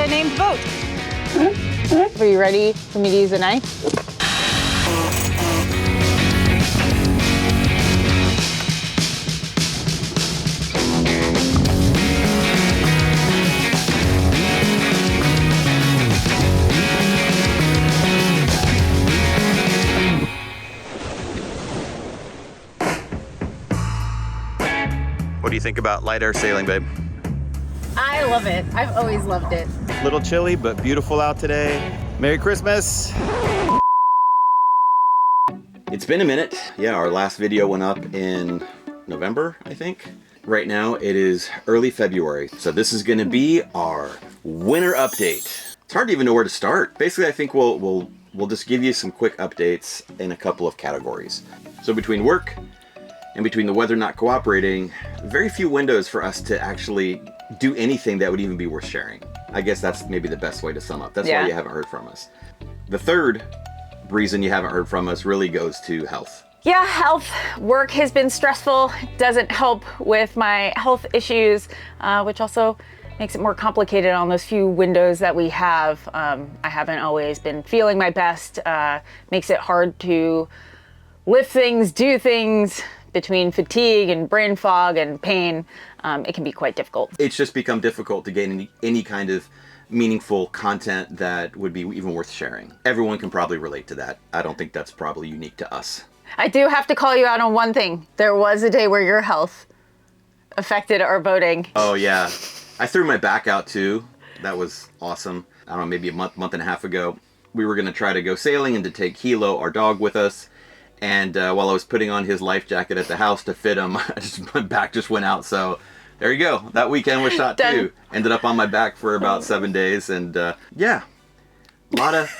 a named boat. Are you ready for me to use a knife? What do you think about light air sailing, babe? I love it. I've always loved it. Little chilly, but beautiful out today. Merry Christmas. It's been a minute. Yeah, our last video went up in November, I think. Right now it is early February. So this is gonna be our winter update. It's hard to even know where to start. Basically, I think we'll just give you some quick updates in a couple of categories. So between work and between the weather not cooperating, very few windows for us to actually do anything that would even be worth sharing. I guess that's maybe the best way to sum up. That's why you haven't heard from us. The third reason you haven't heard from us really goes to health. Yeah, health. Work has been stressful. Doesn't help with my health issues, which also makes it more complicated on those few windows that we have. I haven't always been feeling my best. Makes it hard to lift things, do things. Between fatigue and brain fog and pain, it can be quite difficult. It's just become difficult to get any kind of meaningful content that would be even worth sharing. Everyone can probably relate to that. I don't think that's probably unique to us. I do have to call you out on one thing. There was a day where your health affected our boating. Oh yeah, I threw my back out too. That was awesome. I don't know, maybe a month and a half ago. We were gonna try to go sailing and to take Hilo, our dog, with us. And while I was putting on his life jacket at the house to fit him, my back just went out. So there you go. That weekend was shot too. Ended up on my back for about 7 days. And yeah, a lot of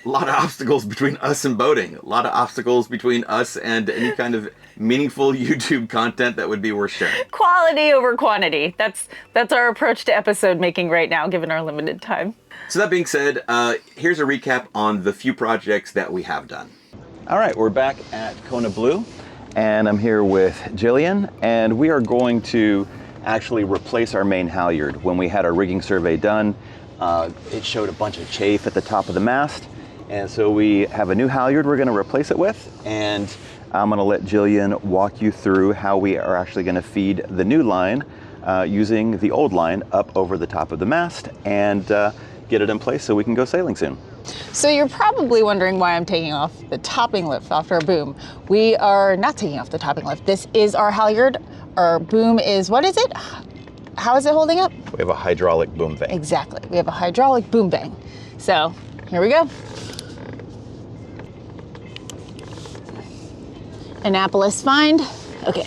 obstacles between us and boating. A lot of obstacles between us and any kind of meaningful YouTube content that would be worth sharing. Quality over quantity. That's our approach to episode making right now, given our limited time. So that being said, here's a recap on the few projects that we have done. All right, we're back at Kona Blue, and I'm here with Jillian, and we are going to actually replace our main halyard. When we had our rigging survey done, it showed a bunch of chafe at the top of the mast, and so we have a new halyard we're going to replace it with, and I'm going to let Jillian walk you through how we are actually going to feed the new line using the old line up over the top of the mast and get it in place so we can go sailing soon. So you're probably wondering why I'm taking off the topping lift after our boom. We are not taking off the topping lift. This is our halyard. Our boom is, what is it? How is it holding up? We have a hydraulic boom vane. Exactly. We have a hydraulic boom vane. So here we go. Annapolis find. Okay.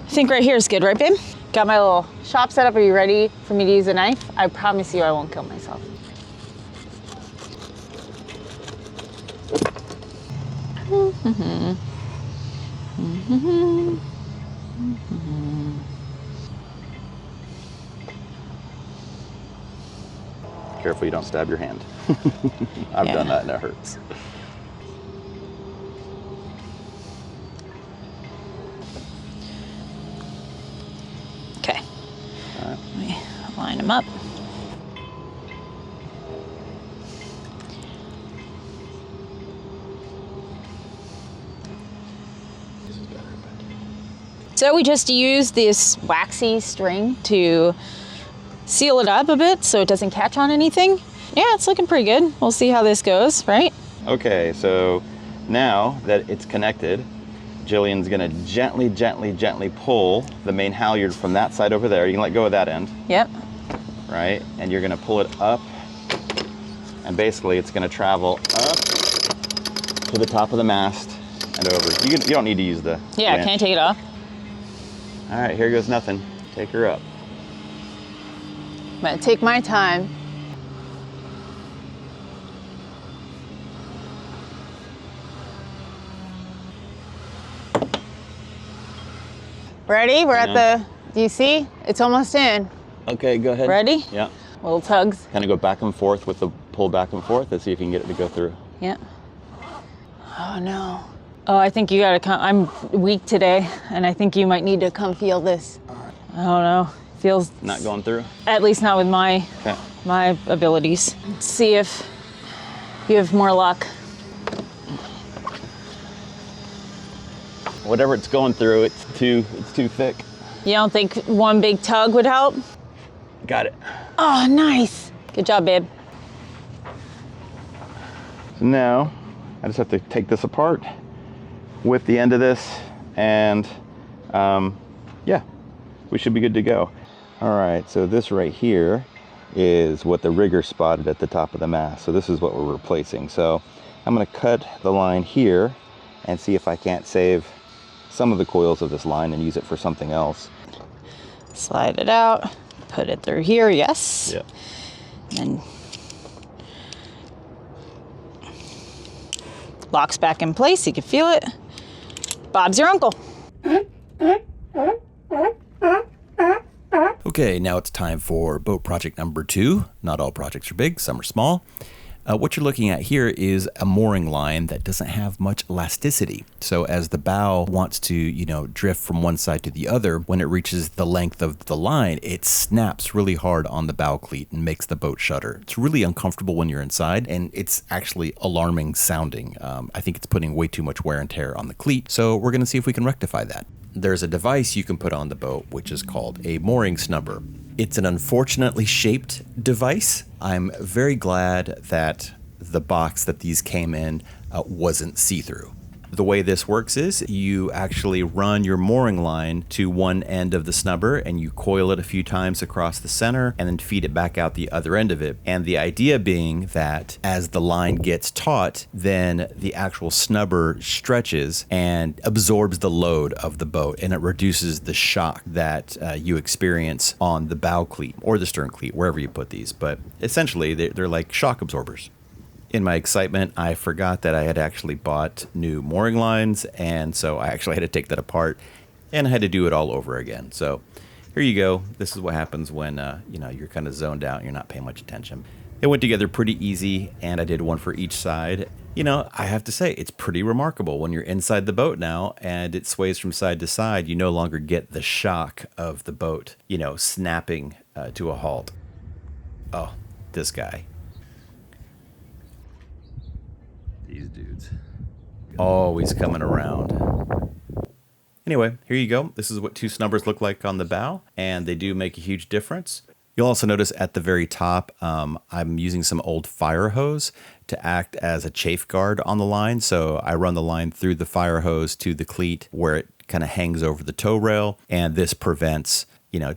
I think right here is good, right, babe? Got my little shop set up. Are you ready for me to use a knife? I promise you I won't kill myself. Careful you don't stab your hand. I've done that and it hurts. Okay. All right. Let me line them up. So we just use this waxy string to seal it up a bit so it doesn't catch on anything. Yeah, it's looking pretty good. We'll see how this goes, right? Okay, so now that it's connected, Jillian's gonna gently pull the main halyard from that side over there. You can let go of that end. Yep. Right, and you're gonna pull it up, and basically it's gonna travel up to the top of the mast and over. You don't need to use the Yeah, wrench. can't take it off. All right, here goes nothing. Take her up. I'm gonna take my time. Ready? We're at the, do you see? It's almost in. Okay, go ahead. Ready? Yeah. Little tugs. Kind of go back and forth with the pull back and forth and see if you can get it to go through. Yeah. Oh no. Oh, I think you gotta come. I'm weak today, and I think you might need to come feel this. I don't know. Feels not going through? At least not with my abilities. Let's see if you have more luck. Whatever it's going through, it's too thick. You don't think one big tug would help? Got it. Oh, nice. Good job, babe. So now I just have to take this apart, whip the end of this, and yeah, we should be good to go. All right, so this right here is what the rigger spotted at the top of the mast. So this is what we're replacing. So I'm gonna cut the line here and see if I can't save some of the coils of this line and use it for something else. Slide it out, put it through here, yes. Yep. And locks back in place, you can feel it. Bob's your uncle. Okay, now it's time for boat project number 2. Not all projects are big, some are small. What you're looking at here is a mooring line that doesn't have much elasticity. So as the bow wants to, drift from one side to the other, when it reaches the length of the line, it snaps really hard on the bow cleat and makes the boat shudder. It's really uncomfortable when you're inside, and it's actually alarming sounding. I think it's putting way too much wear and tear on the cleat, so we're gonna see if we can rectify that. There's a device you can put on the boat, which is called a mooring snubber. It's an unfortunately shaped device. I'm very glad that the box that these came in wasn't see-through. The way this works is you actually run your mooring line to one end of the snubber and you coil it a few times across the center and then feed it back out the other end of it. And the idea being that as the line gets taut, then the actual snubber stretches and absorbs the load of the boat, and it reduces the shock that you experience on the bow cleat or the stern cleat, wherever you put these. But essentially, they're like shock absorbers. In my excitement, I forgot that I had actually bought new mooring lines, and so I actually had to take that apart and I had to do it all over again. So here you go. This is what happens when you're kind of zoned out and you're not paying much attention. It went together pretty easy, and I did one for each side. I have to say, it's pretty remarkable when you're inside the boat now and it sways from side to side. You no longer get the shock of the boat, snapping to a halt. Oh, this guy. These dudes. Always coming around. Anyway, here you go. This is what 2 snubbers look like on the bow, and they do make a huge difference. You'll also notice at the very top, I'm using some old fire hose to act as a chafe guard on the line. So I run the line through the fire hose to the cleat where it kind of hangs over the tow rail, and this prevents,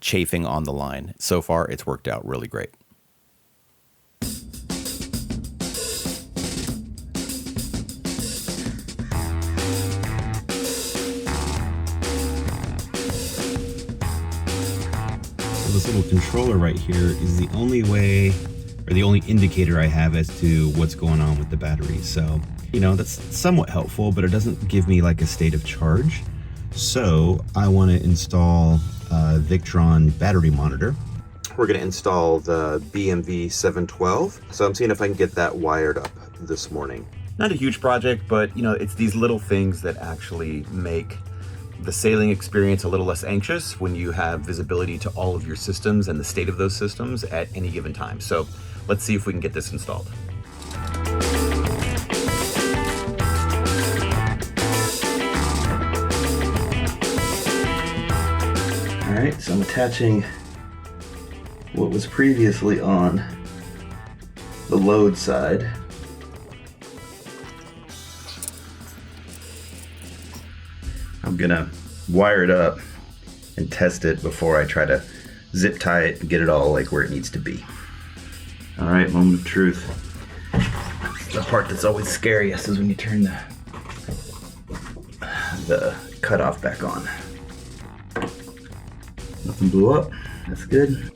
chafing on the line. So far, it's worked out really great. This little controller right here is the only way, or the only indicator I have as to what's going on with the battery. So, that's somewhat helpful, but it doesn't give me like a state of charge. So I want to install a Victron battery monitor. We're going to install the BMV 712. So I'm seeing if I can get that wired up this morning. Not a huge project, but it's these little things that actually make the sailing experience a little less anxious when you have visibility to all of your systems and the state of those systems at any given time. So let's see if we can get this installed. All right, so I'm attaching what was previously on the load side. I'm gonna wire it up and test it before I try to zip tie it and get it all like where it needs to be. All right, moment of truth. The part that's always scariest is when you turn the cutoff back on. Nothing blew up, that's good.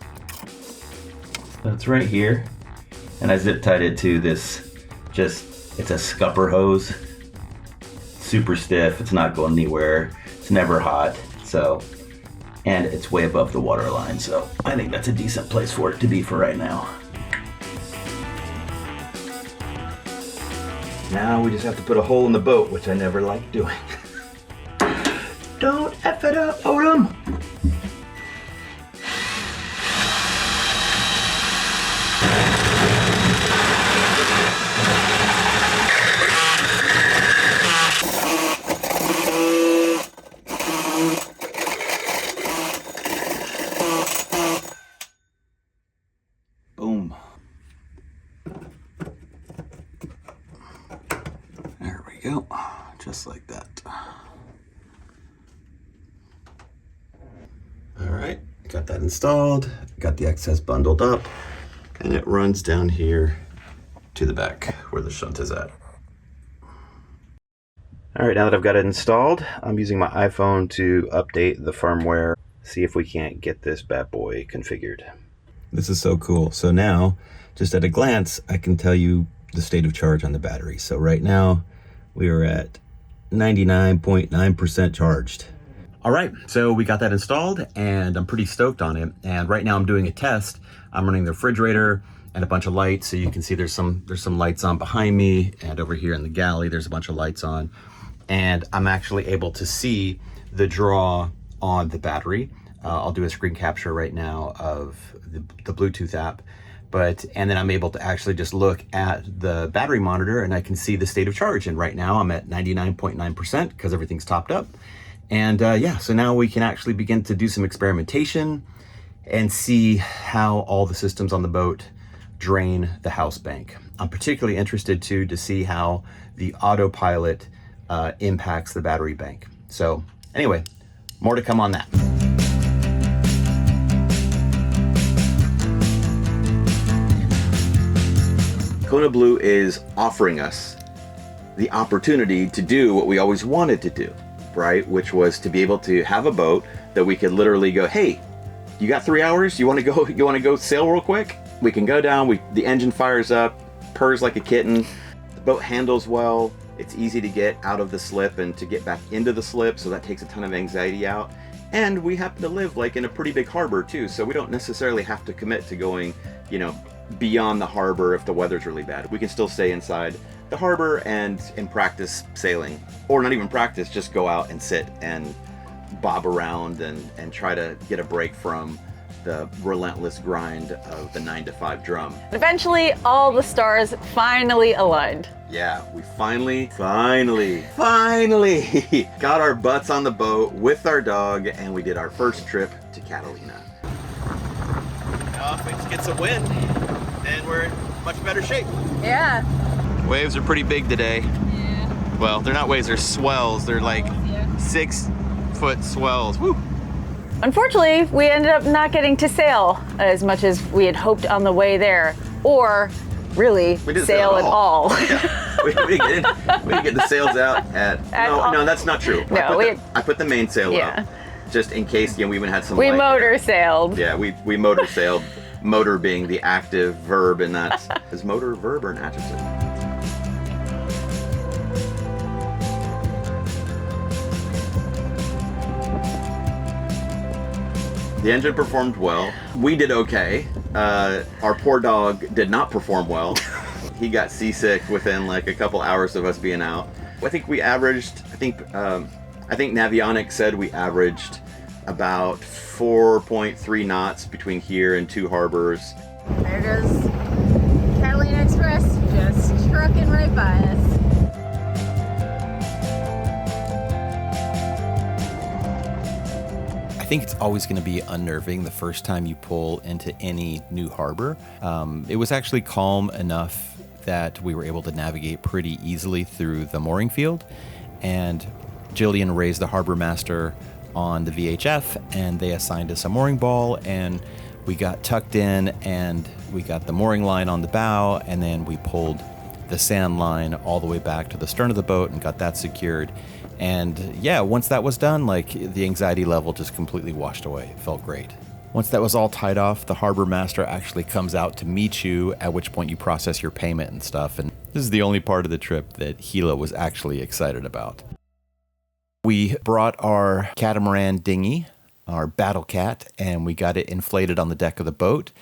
That's right here. And I zip tied it to this, it's a scupper hose. Super stiff, it's not going anywhere, it's never hot, and it's way above the water line, so I think that's a decent place for it to be for right now. Now we just have to put a hole in the boat, which I never like doing. Don't F it up, Odom! just like that. All right, got that installed, got the excess bundled up, and it runs down here to the back where the shunt is at. All right, now that I've got it installed, I'm using my iPhone to update the firmware, see if we can't get this bad boy configured. This is so cool. So now, just at a glance, I can tell you the state of charge on the battery. So right now, we are at 99.9% charged. All right, so we got that installed and I'm pretty stoked on it. And right now I'm doing a test. I'm running the refrigerator and a bunch of lights. So you can see there's some lights on behind me, and over here in the galley, there's a bunch of lights on. And I'm actually able to see the draw on the battery. I'll do a screen capture right now of the Bluetooth app. And then I'm able to actually just look at the battery monitor and I can see the state of charge. And right now I'm at 99.9% because everything's topped up. And yeah, so now we can actually begin to do some experimentation and see how all the systems on the boat drain the house bank. I'm particularly interested too to see how the autopilot impacts the battery bank. So anyway, more to come on that. Kona Blue is offering us the opportunity to do what we always wanted to do, right? Which was to be able to have a boat that we could literally go, hey, you got 3 hours? You want to go sail real quick? We can go down. The engine fires up, purrs like a kitten. The boat handles well. It's easy to get out of the slip and to get back into the slip, so that takes a ton of anxiety out. And we happen to live like in a pretty big harbor too, so we don't necessarily have to commit to going, beyond the harbor if the weather's really bad. We can still stay inside the harbor and practice sailing, or not even practice, just go out and sit and bob around and try to get a break from the relentless grind of the 9-to-5 drum. Eventually, all the stars finally aligned. Yeah, we finally got our butts on the boat with our dog, and we did our first trip to Catalina. Now if we just get some wind, then we're in much better shape. Yeah. Waves are pretty big today. Yeah. Well, they're not waves, they're swells. They're like 6-foot swells. Woo! Unfortunately, we ended up not getting to sail as much as we had hoped on the way there, or really sail at all. Yeah. we didn't get the sails out no, that's not true. No, I put the mainsail up just in case we even had some. We motor sailed. Yeah, we motor sailed. Motor being the active verb, and that's is motor a verb or an adjective? The engine performed well. We did okay. Our poor dog did not perform well. He got seasick within like a couple hours of us being out. I think we averaged, I think Navionics said we averaged about 4.3 knots between here and Two Harbors. There goes Catalina Express, just trucking right by us. I think it's always going to be unnerving the first time you pull into any new harbor. It was actually calm enough that we were able to navigate pretty easily through the mooring field, and Jillian raised the harbor master on the VHF, and they assigned us a mooring ball, and we got tucked in, and we got the mooring line on the bow, and then we pulled the sand line all the way back to the stern of the boat and got that secured. And yeah, once that was done, like, the anxiety level just completely washed away. It felt great. Once that was all tied off, the harbor master actually comes out to meet you, at which point you process your payment and stuff. And this is the only part of the trip that Gila was actually excited about. We brought our catamaran dinghy, our Battle Cat, and we got it inflated on the deck of the boat.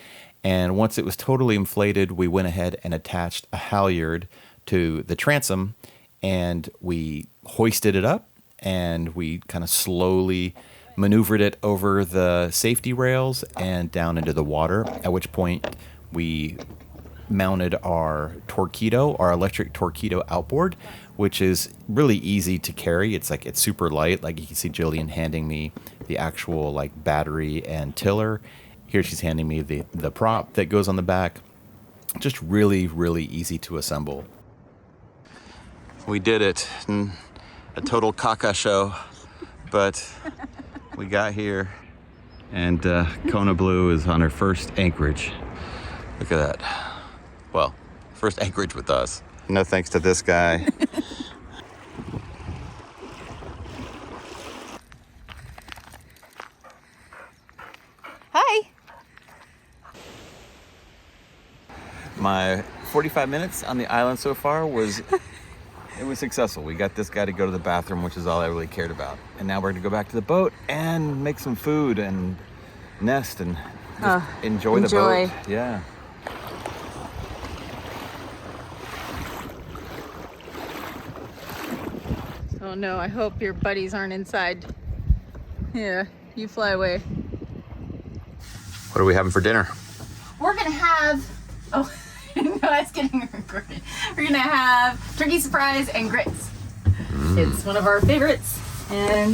And once it was totally inflated, we went ahead and attached a halyard to the transom, and we hoisted it up, and we kind of slowly maneuvered it over the safety rails and down into the water, at which point we mounted our torpedo, our electric torpedo outboard, which is really easy to carry. It's super light. Like, you can see Jillian handing me the actual like battery and tiller. Here she's handing me the prop that goes on the back. Just really, really easy to assemble. We did it. And a total caca show, but we got here, and Kona Blue is on her first anchorage. Look at that. Well, first anchorage with us. No thanks to this guy. Hi. My 45 minutes on the island so far was successful. We got this guy to go to the bathroom, which is all I really cared about. And now we're gonna go back to the boat and make some food and nest and just enjoy the boat. Yeah. Oh no, I hope your buddies aren't inside. Yeah, you fly away. What are we having for dinner? We're gonna have, oh, no, that's getting recorded. We're gonna have turkey surprise and grits. It's one of our favorites and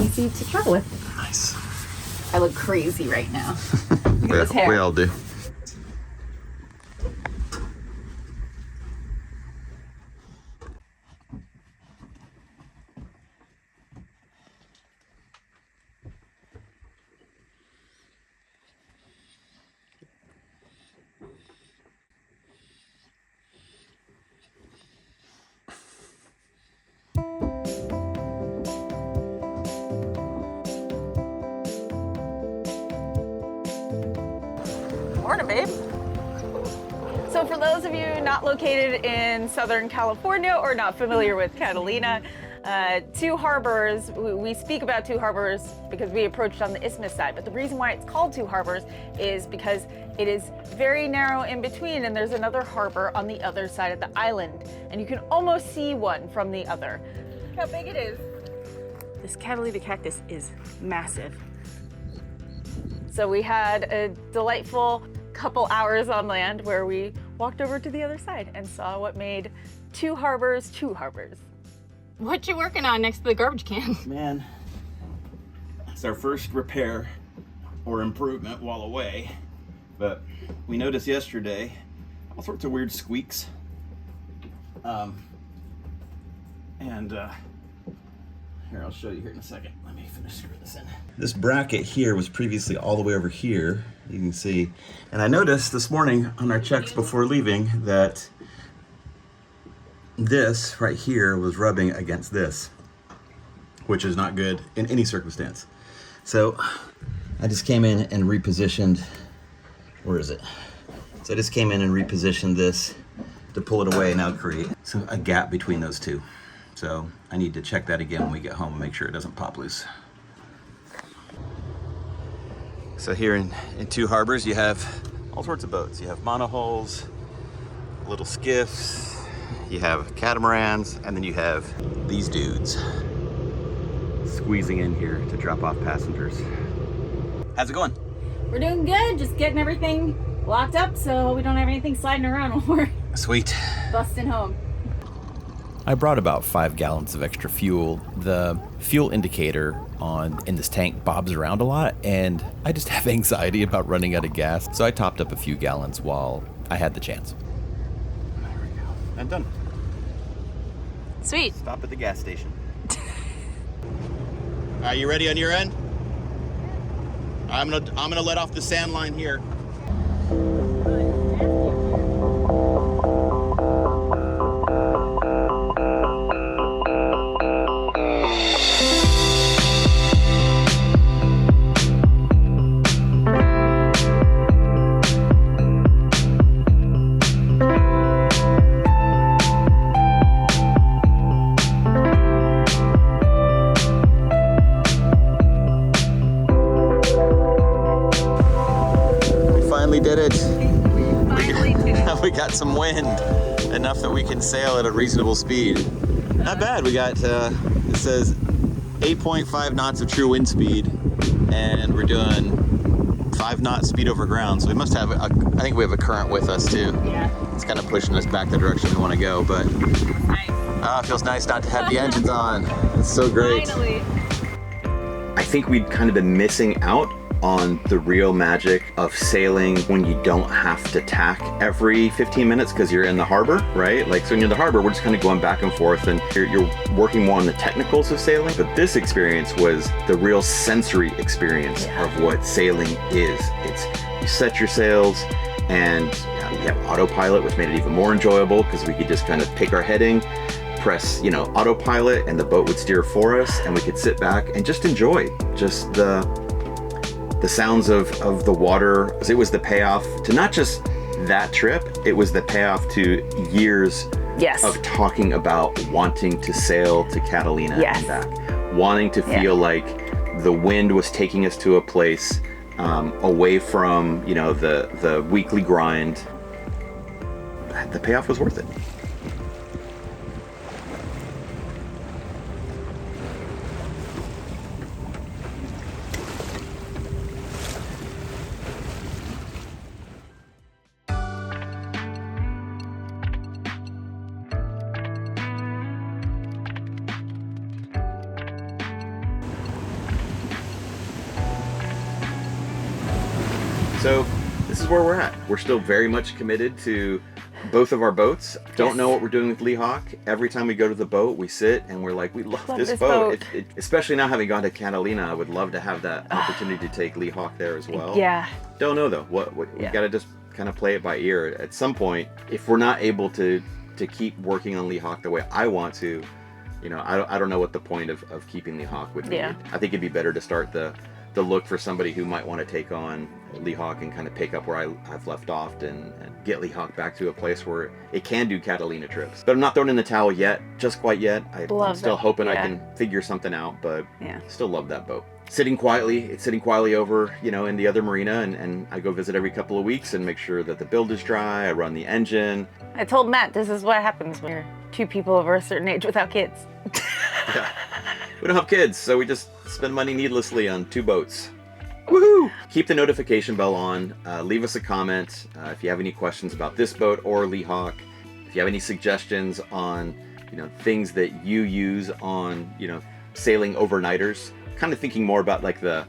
easy to travel with. Nice. I look crazy right now. Look at this hair. We all do. Morning, babe. So for those of you not located in Southern California or not familiar with Catalina, two harbors, we speak about two harbors because we approached on the Isthmus side, but the reason why it's called two harbors is because it is very narrow in between and there's another harbor on the other side of the island, and you can almost see one from the other. Look how big it is. This Catalina cactus is massive. So we had a delightful couple hours on land where we walked over to the other side and saw what made two harbors two harbors. What you working on next to the garbage can? Man, it's our first repair or improvement while away, but we noticed yesterday all sorts of weird squeaks. Here, I'll show you here in a second. Let me finish screwing this in. This bracket here was previously all the way over here, you can see. And I noticed this morning on our checks before leaving that this right here was rubbing against this, which is not good in any circumstance. So I just came in and repositioned, where is it? So I just came in and repositioned this to pull it away and now create a gap between those two. So I need to check that again when we get home and make sure it doesn't pop loose. So here in Two Harbors, you have all sorts of boats. You have monohulls, little skiffs, you have catamarans, and then you have these dudes squeezing in here to drop off passengers. How's it going? We're doing good, just getting everything locked up so we don't have anything sliding around when we're Sweet. busting home. I brought about 5 gallons of extra fuel. The fuel indicator in this tank bobs around a lot, and I just have anxiety about running out of gas. So I topped up a few gallons while I had the chance. There we go. And done. Sweet. Stop at the gas station. Are you ready on your end? I'm gonna let off the sand line here. Did it. We got some wind, enough that we can sail at a reasonable speed. Not bad. We got, it says 8.5 knots of true wind speed, and we're doing 5 knot speed over ground. So we must have, I think we have a current with us too. Yeah. It's kind of pushing us back the direction we want to go, but Nice. it feels nice not to have the engines on. It's so great. Finally. I think we'd kind of been missing out on the real magic of sailing when you don't have to tack every 15 minutes because you're in the harbor, right? Like, so when you're in the harbor, we're just kind of going back and forth, and you're working more on the technicals of sailing. But this experience was the real sensory experience of what sailing is. It's, you set your sails, and we have autopilot, which made it even more enjoyable because we could just kind of pick our heading, press, autopilot, and the boat would steer for us, and we could sit back and just enjoy just the sounds of the water. It was the payoff to not just that trip, it was the payoff to years of talking about wanting to sail to Catalina and back, wanting to feel like the wind was taking us to a place away from the weekly grind. The payoff was worth it. So this is where we're at. We're still very much committed to both of our boats. Don't know what we're doing with Lee Hawk. Every time we go to the boat, we sit and we're like, we love this boat. Especially now having gone to Catalina, I would love to have that opportunity to take Lee Hawk there as well. Yeah. Don't know though. We gotta just kind of play it by ear. At some point, if we're not able to keep working on Lee Hawk the way I want to, I don't know what the point of keeping Lee Hawk would be. Yeah. I think it'd be better to start the look for somebody who might want to take on Lee Hawk and kind of pick up where I've left off and get Lee Hawk back to a place where it can do Catalina trips. But I'm not throwing in the towel yet, just quite yet. I'm still hoping I can figure something out, but still love that boat. It's sitting quietly over, in the other marina, and I go visit every couple of weeks and make sure that the build is dry. I run the engine. I told Matt this is what happens when you're two people over a certain age without kids. Yeah. We don't have kids, so we just spend money needlessly on two boats. Woohoo! Keep the notification bell on. Leave us a comment if you have any questions about this boat or Lee Hawk. If you have any suggestions on, things that you use on, sailing overnighters. Kind of thinking more about like the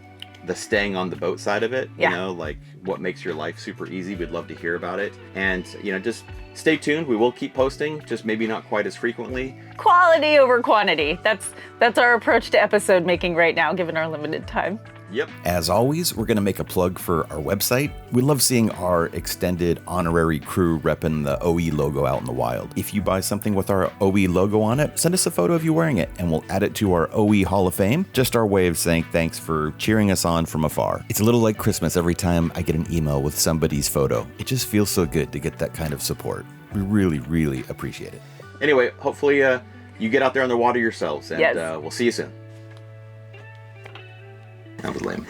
staying on the boat side of it. Like what makes your life super easy. We'd love to hear about it. And just stay tuned. We will keep posting, just maybe not quite as frequently. Quality over quantity. That's our approach to episode making right now, given our limited time. Yep. As always, we're going to make a plug for our website. We love seeing our extended honorary crew repping the OE logo out in the wild. If you buy something with our OE logo on it, send us a photo of you wearing it, and we'll add it to our OE Hall of Fame. Just our way of saying thanks for cheering us on from afar. It's a little like Christmas every time I get an email with somebody's photo. It just feels so good to get that kind of support. We really, really appreciate it. Anyway, hopefully you get out there on the water yourselves, and we'll see you soon. That was lame.